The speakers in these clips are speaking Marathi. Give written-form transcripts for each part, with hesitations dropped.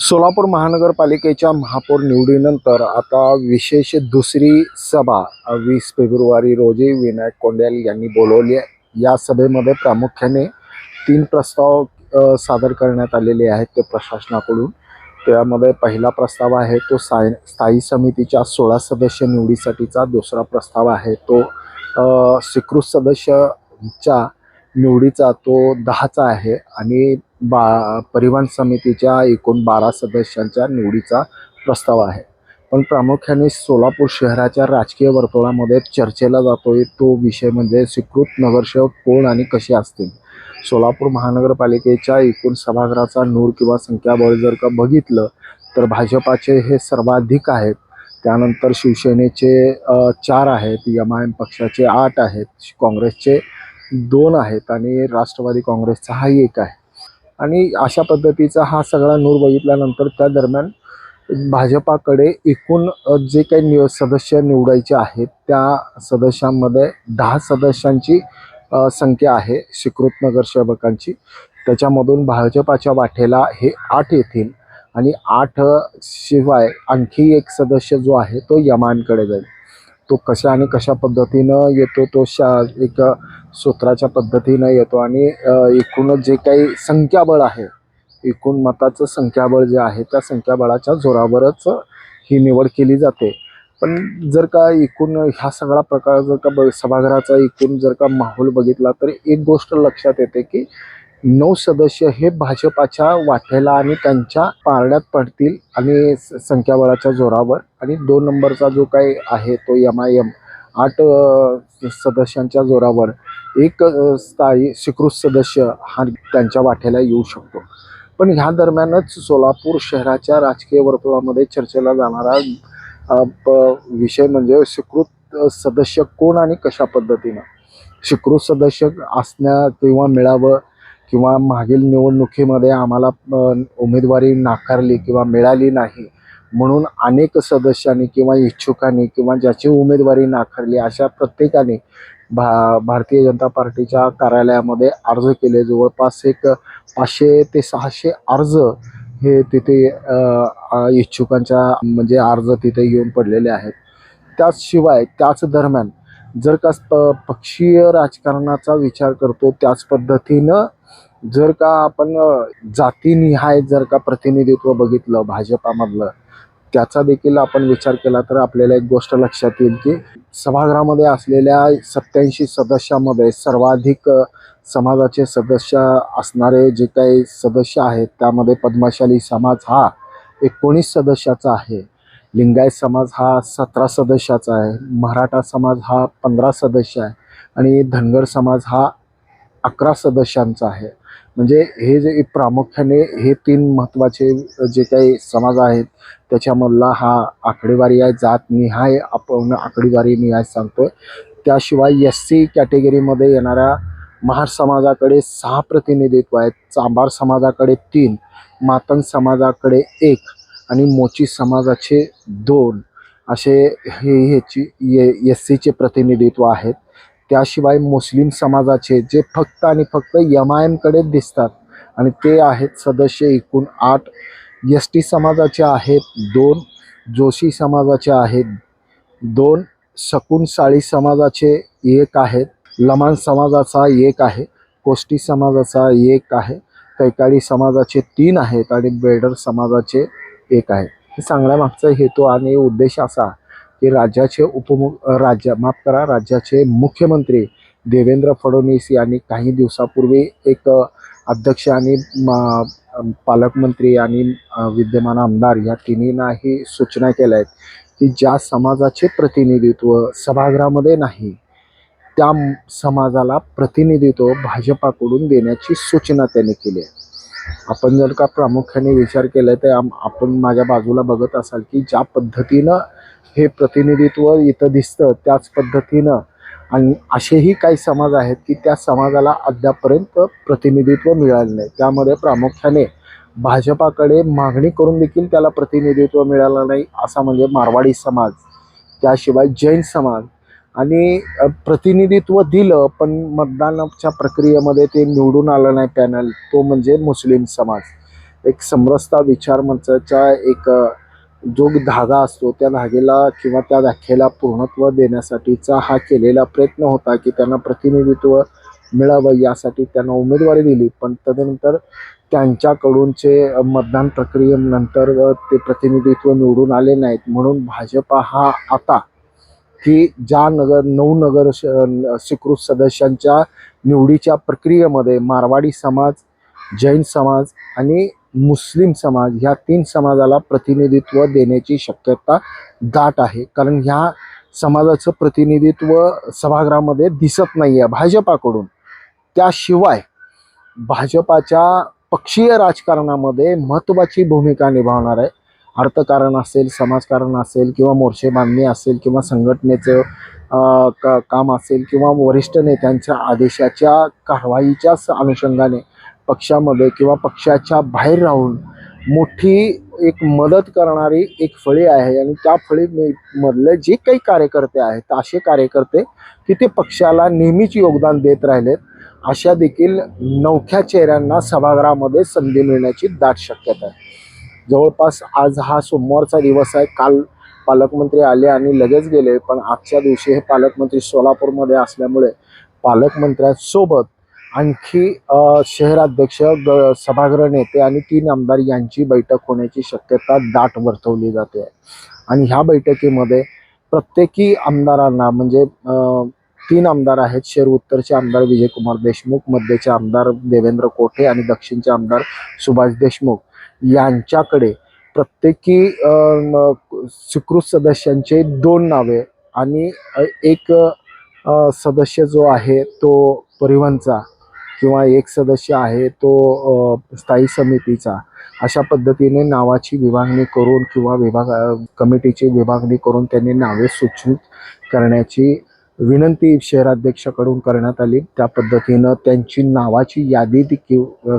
सोलापूर महानगरपालिकेच्या महापौर निवडीनंतर आता विशेष दुसरी सभा 20 फेब्रुवारी रोजी विनायक कोंडेल यांनी बोलवली आहे। या सभेमध्ये प्रामुख्याने 3 प्रस्ताव सादर करण्यात आलेले आहेत ते प्रशासनाकडून। त्यामध्ये पहिला प्रस्ताव आहे तो स्थायी समितीच्या 16 सदस्य निवडीसाठीचा, दुसरा प्रस्ताव आहे तो स्वीकृत सदस्याच्या निवडीचा तो 10चा आहे आणि परिवहन समितीच्या एकूण 12 सदस्यांच्या निवडीचा प्रस्ताव आहे। पण प्रामुख्याने सोलापूर शहराच्या राजकीय वर्तुळामध्ये चर्चेला जातोय तो विषय म्हणजे स्वीकृत नगरसेवक कोण आणि कसे असतील। सोलापूर महानगरपालिकेच्या एकूण सभागृहाचा नूर किंवा संख्याबळ जर का बघितलं तर भाजपाचे हे सर्वाधिक आहेत, त्यानंतर शिवसेनेचे 4 आहेत, MIM पक्षाचे 8 आहेत, काँग्रेसचे 2 आहेत आणि राष्ट्रवादी काँग्रेसचा हा 1 आहे। आणि अशा पद्धतीचा हा सगळा नूर बघितल्यानंतर त्या दरम्यान भाजपाकडे एकूण जे काही सदस्य निवडायचे आहेत त्या सदस्यांमध्ये 10 सदस्यांची संख्या आहे स्वीकृत नगरसेवकांची। त्याच्यामधून भाजपाच्या वाटेला हे 8 येतील आणि 8 शिवाय आणखी एक सदस्य जो आहे तो यमानकडे जाईल। तो कशा आणि कशा पद्धतीनं येतो तो एक सूत्राच्या पद्धतीनं येतो आणि एकूण जे काही संख्याबळ आहे, एकूण मताचं संख्याबळ जे आहे त्या संख्याबळाच्या जोरावरच ही निवड केली जाते। पण जर का एकूण ह्या सगळा प्रकार जर का सभागृहाचा एकूण जर का माहोल बघितला तर एक गोष्ट लक्षात येते की 9 सदस्य हे भाजपाच्या वाटेला आणि त्यांच्या पारड्यात पडतील आणि संख्याबळाच्या जोरावर, आणि 2 नंबरचा जो काही आहे तो MIM 8 सदस्यांच्या जोरावर एक स्थायी स्वीकृत सदस्य हा त्यांच्या वाटेला येऊ शकतो। पण ह्या दरम्यानच सोलापूर शहराच्या राजकीय वर्तुळामध्ये चर्चेला जाणारा विषय म्हणजे स्वीकृत सदस्य कोण आणि कशा पद्धतीनं। स्वीकृत सदस्य असण्या किंवा मिळावं किंवा मागील निवडणुकीमध्ये आम्हाला उमेदवारी नाकारली किंवा मिळाली नाही म्हणून अनेक सदस्यांनी किंवा इच्छुकांनी किंवा ज्याची उमेदवारी नाकारली अशा प्रत्येकाने भारतीय जनता पार्टीच्या कार्यालयामध्ये अर्ज केले। जवळपास एक 500 ते 600 अर्ज हे तिथे इच्छुकांच्या म्हणजे अर्ज तिथे येऊन पडलेले आहेत। त्याशिवाय त्याच दरम्यान जर का पक्षीय राजकारणाचा विचार करतो त्याच पद्धतीनं जर का आपण जातीनिहाय जर का प्रतिनिधित्व बघितलं भाजपामधलं, त्याचा देखील आपण विचार केला तर आपल्याला एक गोष्ट लक्षात येईल की सभागृहामध्ये असलेल्या 87 सदस्यामध्ये सर्वाधिक समाजाचे सदस्य असणारे जे काही सदस्य आहेत त्यामध्ये पद्मशाली समाज हा 19 सदस्याचा आहे, लिंगायत समाज हा 17 सदस्याचा आहे, मराठा समाज हा 15 सदस्य आहे आणि धनगर समाज हा 11 सदस्यांचा आहे। म्हणजे हे जे प्रामुख्याने हे 3 महत्त्वाचे जे काही समाज आहेत त्याच्यामधला हा आकडेवारी आहे, जातनिहाय आपण आकडेवारी निहाय सांगतोय। त्याशिवाय SC कॅटेगरीमध्ये येणाऱ्या महार समाजाकडे 6 प्रतिनिधित्व आहेत, चांभार समाजाकडे 3, मातंग समाजाकडे 1 आणि मोची समाजाचे 2 असे ह्याची SCचे प्रतिनिधित्व आहेत। त्याशिवाय मुस्लिम समाजाचे जे फक्त आणि फक्त MIM कडे दिसतात आणि ते आहेत सदस्य एकूण 8, ST समाजाचे आहेत 2, जोशी समाजाचे आहेत 2, शकून साळी समाजाचे 1 आहेत, लमाण समाजाचा 1 आहे, कोष्टी समाजाचा 1 आहे, कैकाडी समाजाचे 3 आहेत आणि बेडर समाजाचे 1 आहे। हे सांगण्यामागचा हेतू आणि उद्देश असा की राज्याचे राज्याचे मुख्यमंत्री देवेंद्र फडणवीस यांनी काही दिवसापूर्वी एक अध्यक्ष आणि पालकमंत्री आणि विद्यमान आमदार या तिन्हींनाही सूचना केल्या आहेत की ज्या समाजाचे प्रतिनिधित्व सभागृहामध्ये नाही त्या समाजाला प्रतिनिधित्व भाजपाकडून देण्याची सूचना त्यांनी केली आहे। आपण जर का प्रामुख्याने विचार केला तर आपण माझ्या बाजूला बघत असाल की ज्या पद्धतीनं हे प्रतिनिधित्व इथं दिसतं त्याच पद्धतीनं आणि असेही काही समाज आहेत की त्या समाजाला अद्यापर्यंत प्रतिनिधित्व मिळालं नाही। त्यामध्ये प्रामुख्याने भाजपाकडे मागणी करून देखील त्याला प्रतिनिधित्व मिळालं नाही असा म्हणजे मारवाडी समाज, त्याशिवाय जैन समाज, आणि प्रतिनिधित्व दिलं पण मतदानाच्या प्रक्रियेमध्ये ते निवडून आलं नाही पॅनल, तो म्हणजे मुस्लिम समाज। एक समरसता विचार मंचाचा एक जो धागा असतो त्या धागेला किंवा त्या व्याख्येला पूर्णत्व देण्यासाठीचा हा केलेला प्रयत्न होता की त्यांना प्रतिनिधित्व मिळावं यासाठी त्यांना उमेदवारी दिली. पण तदनंतर त्यांच्याकडूनचे मतदान प्रक्रियेनंतर ते प्रतिनिधित्व निवडून आले नाहीत. म्हणून भाजपा हा आता की ज्या 9 नगर स्वीकृत सदस्यांच्या निवडीच्या प्रक्रियेमध्ये मारवाडी समाज, जैन समाज आणि मुस्लिम समाज ह्या 3 समाजाला प्रतिनिधित्व देण्याची शक्यता दाट आहे. कारण ह्या समाजाचं प्रतिनिधित्व सभागृहामध्ये दिसत नाही आहे भाजपाकडून. त्याशिवाय भाजपाच्या पक्षीय राजकारणामध्ये महत्त्वाची भूमिका निभावणार आहे. अर्थकारण असेल, समाजकारण असेल किंवा मोर्चे बांधणी असेल किंवा संघटनेचं काम असेल किंवा वरिष्ठ नेत्यांच्या आदेशाच्या कारवाईच्या अनुषंगाने पक्षामध्ये किंवा पक्षाच्या बाहेर राहून मोठी एक मदत करणारी एक फळी आहे. आणि त्या फळीमधले जे काही कार्यकर्ते आहेत असे कार्यकर्ते की ते पक्षाला नेहमीच योगदान देत राहिलेत. अशा देखील नवख्या चेहऱ्यांना सभागृहामध्ये संधी मिळण्याची दाट शक्यता आहे. जवळपास आज हा सोमवारचा दिवस आहे. काल पालकमंत्री आले आणि लगेच गेले. पण आजच्या दिवशी हे पालकमंत्री सोलापूरमध्ये असल्यामुळे पालकमंत्र्यांसोबत आणखी शहराध्यक्ष, सभागृह नेते आणि 3 आमदार यांची बैठक होण्याची शक्यता दाट वर्तवली जाते. आणि ह्या बैठकीमध्ये प्रत्येकी आमदारांना म्हणजे 3 आमदार आहेत. शहर उत्तरचे आमदार विजयकुमार देशमुख, मध्यचे आमदार देवेंद्र कोठे आणि दक्षिणचे आमदार सुभाष देशमुख यांच्याकडे प्रत्येकी स्वीकृत सदस्यांचे 2 नावे आणि एक सदस्य जो आहे तो परिवहनचा किंवा एक सदस्य आहे तो स्थायी समितीचा, अशा पद्धतीने नावाची विभागणी करून किंवा कमिटीची विभागणी करून त्यांनी नावे सूचित करण्याची विनंती शहराध्यक्षाकडून करण्यात आली. त्या पद्धतीनं त्यांची नावाची यादी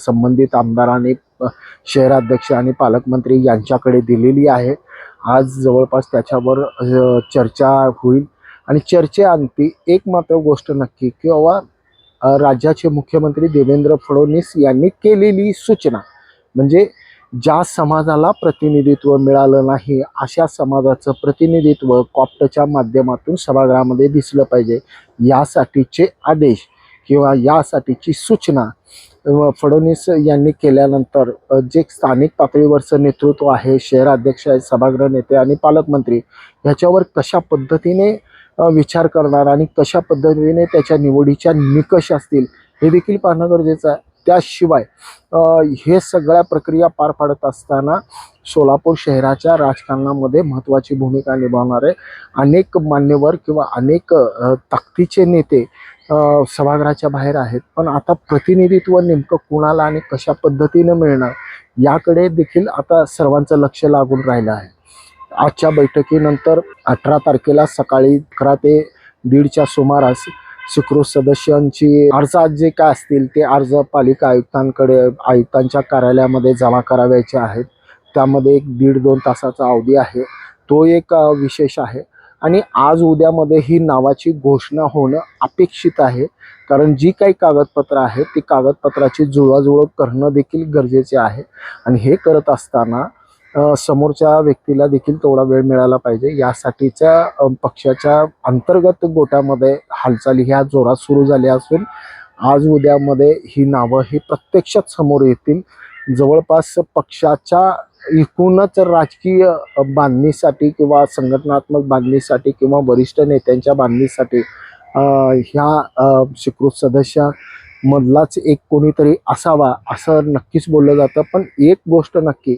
संबंधित आमदारांनी शहराध्यक्ष आणि पालकमंत्री यांच्याकडे दिलेली आहे. आज जवळपास त्याच्यावर चर्चा होईल. आणि चर्चेअंती एक मात्र गोष्ट नक्की की बाबा राज्याचे मुख्यमंत्री देवेंद्र फडणवीस यांनी केलेली सूचना म्हणजे ज्या समाजाला प्रतिनिधित्व मिळालं नाही अशा समाजाचं प्रतिनिधित्व कॉप्टच्या माध्यमातून सभागृहामध्ये दिसलं पाहिजे, यासाठीचे आदेश किंवा यासाठीची सूचना फडणवीस यांनी केल्यानंतर जे स्थानिक पातळीवरचं नेतृत्व आहे, शहराध्यक्ष आहे, सभागृह नेते आणि पालकमंत्री ह्याच्यावर कशा पद्धतीने विचार करणार आणि कशा पद्धतीने त्याच्या निवडीच्या निकष असतील हे देखील पाहणं गरजेचं आहे. त्याशिवाय हे सगळ्या प्रक्रिया पार पाडत असताना सोलापूर शहराच्या राजकारणामध्ये महत्त्वाची भूमिका निभावणारे अनेक मान्यवर किंवा अनेक ताकदीचे नेते सभागृहाच्या बाहेर आहेत. पण आता प्रतिनिधित्व नेमकं कुणाला आणि कशा पद्धतीनं मिळणार याकडे देखील आता सर्वांचं लक्ष लागून राहिलं आहे. आजच्या बैठकीनंतर 18 तारखेला सकाळी 11 ते 1:30च्या सुमारास स्वीकृत सदस्यांची अर्ज जे काय असतील ते अर्ज पालिका आयुक्तांच्या कार्यालयामध्ये जमा करावयाचे आहेत. त्यामध्ये 1.5-2 तासाचा अवधी आहे. तो एक विशेष आहे. आणि आज उद्यामध्ये ही नावाची घोषणा होणं अपेक्षित आहे. कारण जी काही कागदपत्र आहेत ती कागदपत्राची जुळवाजुळव करणं देखील गरजेचे आहे. आणि हे करत असताना समोरच्या व्यक्तीला देखील तेवढा वेळ मिळाला पाहिजे. यासाठीच्या पक्षाच्या अंतर्गत गोटामध्ये हालचाली ह्या जोरात सुरू झाल्या असून आज उद्यामध्ये ही नावं ही प्रत्यक्षात समोर येतील. जवळपास पक्षाच्या एकूणच राजकीय बांधणीसाठी किंवा संघटनात्मक बांधणीसाठी किंवा वरिष्ठ नेत्यांच्या बांधणीसाठी ह्या स्वीकृत सदस्यामधलाच एक कोणीतरी असावा असं नक्कीच बोललं जातं. पण एक गोष्ट नक्की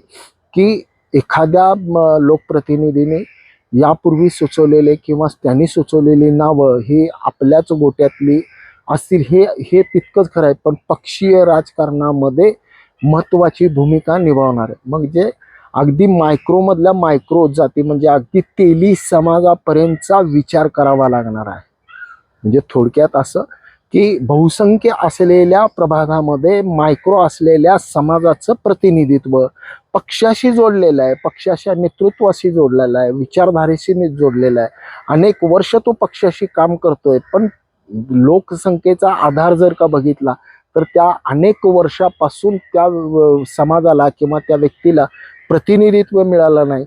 की एखाद्या लोकप्रतिनिधीने यापूर्वी सुचवलेले किंवा त्यांनी सुचवलेली नावं ही आपल्याच गोट्यातली असतील हे तितकंच खरं आहे. पण पक्षीय राजकारणामध्ये महत्त्वाची भूमिका निभावणार आहे. मग जे अगदी मायक्रोमधल्या मायक्रो जाती म्हणजे अगदी तेली समाजापर्यंतचा विचार करावा लागणार आहे. म्हणजे थोडक्यात असं की बहुसंख्य असलेल्या प्रभागामध्ये मायक्रो असलेल्या समाजाचं प्रतिनिधित्व पक्षाशी जोडलेलं आहे, पक्षाच्या नेतृत्वाशी जोडलेलं आहे, विचारधारेशी जोडलेलं आहे. अनेक वर्ष तो पक्षाशी काम करतोय. पण लोकसंख्येचा आधार जर का बघितला तर त्या अनेक वर्षापासून त्या समाजाला किंवा त्या व्यक्तीला प्रतिनिधित्व मिळालं नाही.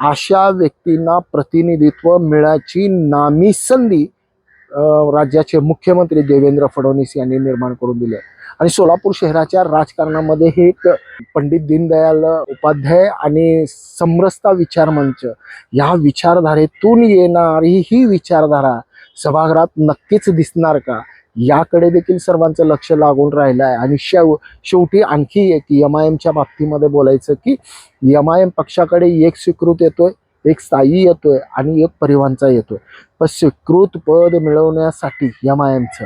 अशा व्यक्तींना प्रतिनिधित्व मिळायची नामी संधी राज्याचे मुख्यमंत्री देवेंद्र फडणवीस यांनी निर्माण करून दिले. आणि सोलापूर शहराच्या राजकारणामध्ये हे एक पंडित दीनदयाल उपाध्याय आणि समरसता विचार मंच या विचारधारेतून येणारी ही विचारधारा सभागृहात नक्कीच दिसणार का, याकडे देखील सर्वांचं लक्ष लागून राहिलं आहे. आणि शेवटी आणखी एक MIMच्या बाबतीमध्ये बोलायचं की MIM पक्षाकडे एक स्वीकृत येतोय, एक स्थायी येतोय आणि एक परिवांचा येतोय. पण स्वीकृत पद मिळवण्यासाठी MIMचं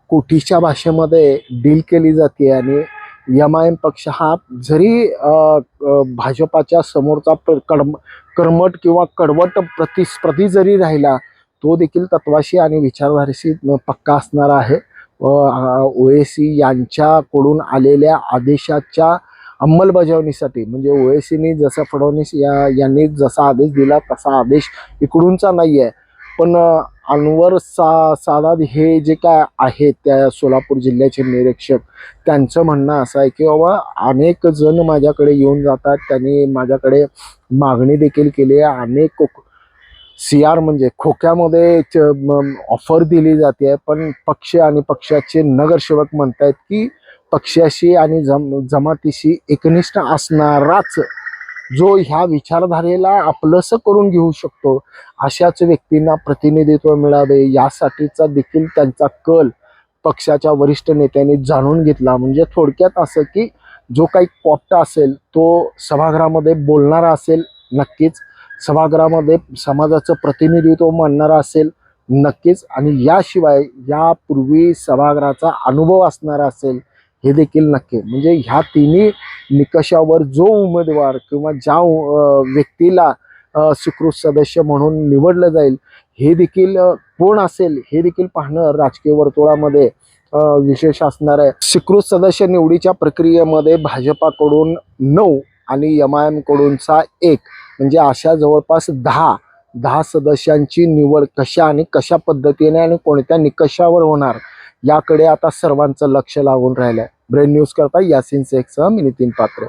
कोटीच्या भाषेमध्ये डील केली जाते. आणि MIM पक्ष हा जरी भाजपाच्या समोरचा कर्मट किंवा कडवट प्रतिस्पर्धी जरी राहिला, तो देखील तत्वाशी आणि विचारधारेशी पक्का असणार आहे. OAC यांच्याकडून आलेल्या आदेशाच्या अंमलबजावणीसाठी, म्हणजे OACनी जसं फडणवीस यांनी जसा आदेश दिला तसा आदेश इकडूनचा नाही आहे. पण अनवर सादात हे जे काय आहेत त्या सोलापूर जिल्ह्याचे निरीक्षक, त्यांचं म्हणणं असं आहे की बाबा अनेक जण माझ्याकडे येऊन जातात, त्यांनी माझ्याकडे मागणी देखील केली आहे. अनेक CR म्हणजे खोक्यामध्ये ऑफर दिली जाते, पण पक्ष आणि पक्षाचे नगरसेवक म्हणतायत की पक्षाशी आणि जमातीशी एकनिष्ठ असणाराच जो ह्या विचारधारेला आपलंसं करून घेऊ शकतो, अशाच व्यक्तींना प्रतिनिधित्व मिळावे यासाठीचा देखील त्यांचा कल पक्षाच्या वरिष्ठ नेत्यांनी जाणून घेतला. म्हणजे थोडक्यात असं की जो काही पोपटा असेल तो सभागृहामध्ये बोलणारा असेल नक्कीच, सभागृहामध्ये समाजाचं प्रतिनिधित्व मांडणारा असेल नक्कीच, आणि याशिवाय यापूर्वी सभागृहाचा अनुभव असणारा असेल हे देखील नक्की. म्हणजे ह्या तिन्ही निकषावर जो उमेदवार किंवा ज्या व्यक्तीला स्वीकृत सदस्य म्हणून निवडलं जाईल हे देखील कोण असेल हे देखील पाहणं राजकीय वर्तुळामध्ये विशेष असणार आहे. स्वीकृत सदस्य निवडीच्या प्रक्रियेमध्ये भाजपाकडून 9 आणि MIM कडूनचा 1, म्हणजे अशा जवळपास 10 सदस्यांची निवड कशा आणि कशा पद्धतीने आणि कोणत्या निकषावर होणार याकडे आता सर्वांचं लक्ष लागून राहिलं आहे. ब्रेन न्यूज करता यासिन शेखसह मी नितीन पात्रे.